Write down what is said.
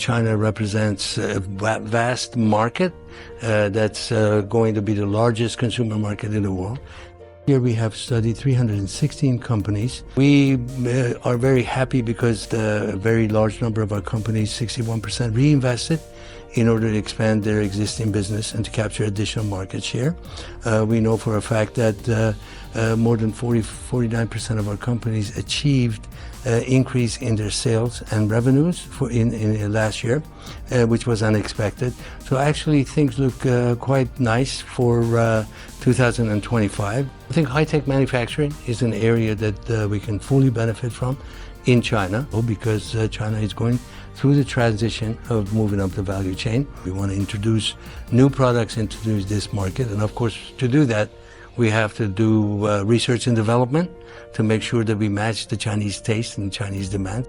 China represents a vast market that's going to be the largest consumer market in the world. Here we have studied 316 companies. We are very happy because the very large number of our companies, 61%, reinvested in order to expand their existing business and to capture additional market share. We know for a fact that more than 49% of our companies achieved increase in their sales and revenues in last year, which was unexpected. So actually things look quite nice for 2025. I think high-tech manufacturing is an area that we can fully benefit from in China because China is going through the transition of moving up the value chain. We want to introduce new products into this market, and of course to do that we have to do research and development to make sure that we match the Chinese taste and the Chinese demand.